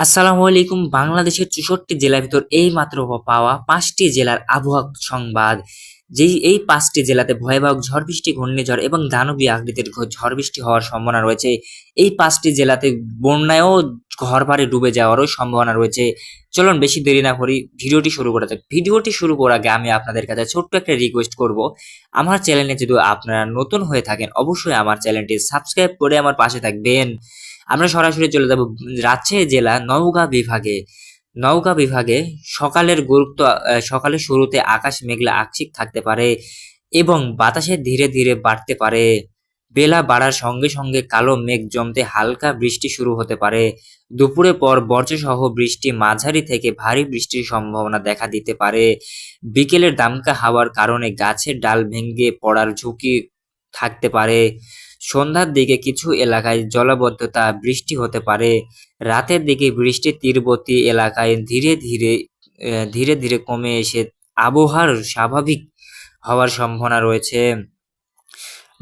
আসসালামু আলাইকুম। বাংলাদেশের ৬৪ জেলার ভিতর এইমাত্র পাওয়া ৫টি জেলার আবহাওয়া সংবাদ। এই ৫টি জেলাতে ভয়াবহ ঝড় বৃষ্টি, ঘূর্ণিঝড় এবং দানবীয় আকৃতির ঝড় বৃষ্টি হওয়ার সম্ভাবনা রয়েছে। এই ৫টি জেলাতে বন্যায়ও ঘরবাড়ি ডুবে যাওয়ারও সম্ভাবনা রয়েছে। চলুন বেশি দেরি না করি ভিডিওটি শুরু করা যাক। ভিডিওটি শুরু করার আগে আমি আপনাদের কাছে ছোট্ট একটা রিকোয়েস্ট করব। আমার চ্যানেলে যদি আপনারা নতুন হয়ে থাকেন অবশ্যই আমার চ্যানেলটি সাবস্ক্রাইব করে আমার পাশে থাকবেন। আমরা সরাসরি চলে যাব রাজশাহী জেলা নওগাঁ বিভাগে। নওগাঁ বিভাগে সকালের শুরুতে আকাশ মেঘলা আংশিক থাকতে পারে এবং বাতাসে ধীরে ধীরে বাড়তে পারে। বেলা বাড়ার সঙ্গে সঙ্গে কালো মেঘ জমতে হালকা বৃষ্টি শুরু হতে পারে। দুপুরের পর বর্ষসহ বৃষ্টি, মাঝারি থেকে ভারী বৃষ্টির সম্ভাবনা দেখা দিতে পারে। বিকেলের দামকা হাওয়ার কারণে গাছের ডাল ভেঙে পড়ার ঝুঁকি থাকতে পারে। সন্ধ্যার দিকে কিছু এলাকায় জলাবদ্ধতা, বৃষ্টি হতে পারে। রাতের দিকে বৃষ্টির তীব্রতা এলাকায় ধীরে ধীরে কমে এসে আবহাওয়ার স্বাভাবিক হওয়ার সম্ভাবনা রয়েছে।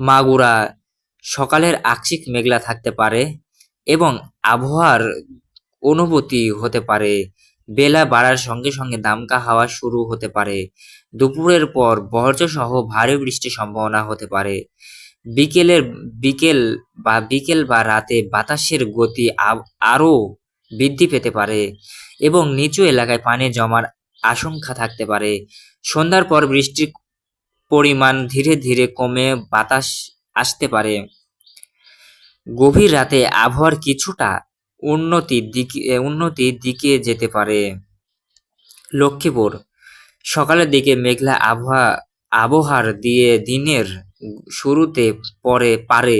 মাগুরা সকালের আংশিক মেঘলা থাকতে পারে এবং আবহাওয়ার অনুভূতি হতে পারে। বেলা বাড়ার সঙ্গে সঙ্গে দামকা হাওয়া শুরু হতে পারে। দুপুরের পর বজ্রসহ ভারী বৃষ্টির সম্ভাবনা হতে পারে। বিকেল বা রাতে বাতাসের গতি আরও বৃদ্ধি পেতে পারে এবং নিচু এলাকায় পানি জমার আশঙ্কা থাকতে পারে। সন্ধ্যার পর বৃষ্টির পরিমাণ ধীরে ধীরে কমে বাতাস আসতে পারে। গভীর রাতে আবহাওয়ার কিছুটা উন্নতির দিকে যেতে পারে। লক্ষ্মীপুর সকালের দিকে মেঘলা আবহাওয়ার দিয়ে দিনের শুরুতে পারে।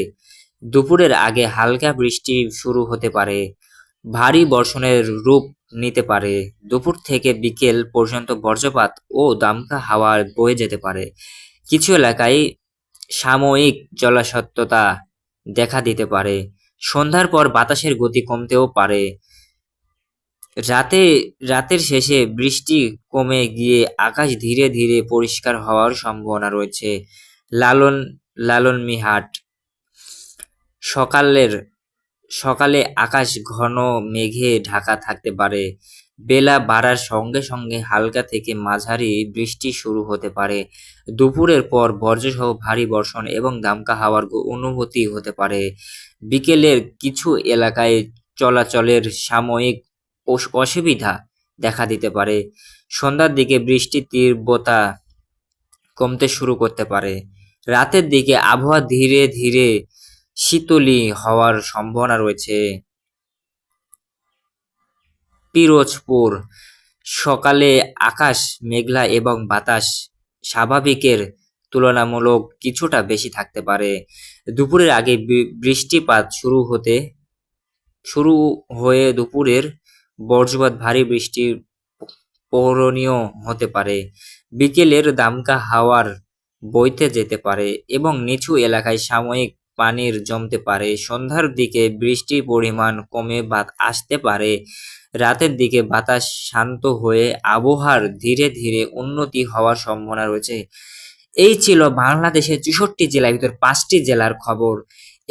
দুপুরের আগে হালকা বৃষ্টি শুরু হতে পারে। ভারী বর্ষণের রূপ নিতে পারে। দুপুর থেকে বিকেল পর্যন্ত বজ্রপাত ও দামকা হাওয়া বয়ে যেতে পারে। কিছু এলাকায় সাময়িক জলাবদ্ধতা দেখা দিতে পারে। সন্ধ্যার পর বাতাসের গতি কমতেও পারে। রাতের শেষে বৃষ্টি কমে গিয়ে আকাশ ধীরে ধীরে পরিষ্কার হওয়ার সম্ভাবনা রয়েছে। লালনমিহাট সকালে আকাশ ঘন মেঘে ঢাকা থাকতে পারে। বেলা বাড়ার সঙ্গে সঙ্গে হালকা থেকে মাঝারি বৃষ্টি শুরু হতে পারে। দুপুরের পর বজ্রসহ ভারী বর্ষণ এবং দামকা হাওয়ার অনুভূতি হতে পারে। বিকেলের কিছু এলাকায় চলাচলের সাময়িক অসুবিধা দেখা দিতে পারে। সন্ধ্যার দিকে বৃষ্টির তীব্রতা কমতে শুরু করতে পারে। রাতের দিকে আবহাওয়া ধীরে ধীরে শীতলী হওয়ার সম্ভাবনা রয়েছে। পিরোজপুর সকালে আকাশ মেঘলা এবং বাতাস স্বাভাবিকের তুলনামূলক কিছুটা বেশি থাকতে পারে। দুপুরের আগে বৃষ্টিপাত শুরু হয়ে দুপুরের বজ্রপাত, ভারী বৃষ্টির পূরণীয় হতে পারে। বিকেলের দামকা হাওয়ার বইতে যেতে পারে এবং নিচু এলাকায় সাময়িক পানির জমতে পারে। সন্ধ্যার দিকে বৃষ্টির পরিমাণ কমে আসতে পারে। রাতের দিকে বাতাস শান্ত হয়ে আবহাওয়ার ধীরে ধীরে উন্নতি হওয়ার সম্ভাবনা রয়েছে। এই ছিল বাংলাদেশের ৬৪ জেলার ভিতর ৫টি জেলার খবর।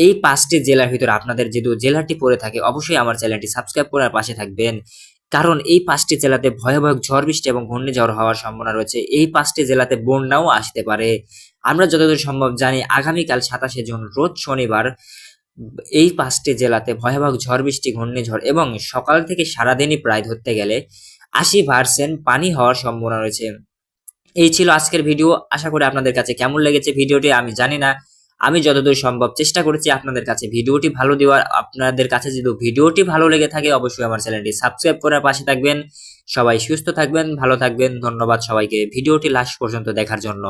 এই ৫টি জেলার ভিতর আপনাদের যে জেলাটি পড়ে থাকে অবশ্যই আমার চ্যানেলটি সাবস্ক্রাইব করে পাশে থাকবেন, কারণ এই ৫টি জেলাতে ভয়াবহ ঝড় বৃষ্টি এবং ঘূর্ণিঝড় হওয়ার সম্ভাবনা রয়েছে। এই ৫টি জেলাতে বন্যাও আসতে পারে। আমরা যতদূর সম্ভব জানি আগামীকাল ২৭শে জুন রোজ শনিবার এই ৫টি জেলাতে ভয়াবহ ঝড় বৃষ্টি, ঘূর্ণিঝড় এবং সকাল থেকে সারাদিনই প্রায় ধরতে গেলে ৮০% পানি হওয়ার সম্ভাবনা রয়েছে। এই ছিল আজকের ভিডিও। আশা করি আপনাদের কাছে কেমন লেগেছে ভিডিওটি আমি জানি না। আমি যতদূর সম্ভব চেষ্টা করেছি আপনাদের কাছে ভিডিওটি ভালো দেওয়ার। আপনাদের কাছে যদি ভিডিওটি ভালো লেগে থাকে অবশ্যই আমার চ্যানেলটি সাবস্ক্রাইব করার পাশে থাকবেন। সবাই সুস্থ থাকবেন, ভালো থাকবেন। ধন্যবাদ সবাইকে ভিডিওটি লাস্ট পর্যন্ত দেখার জন্য।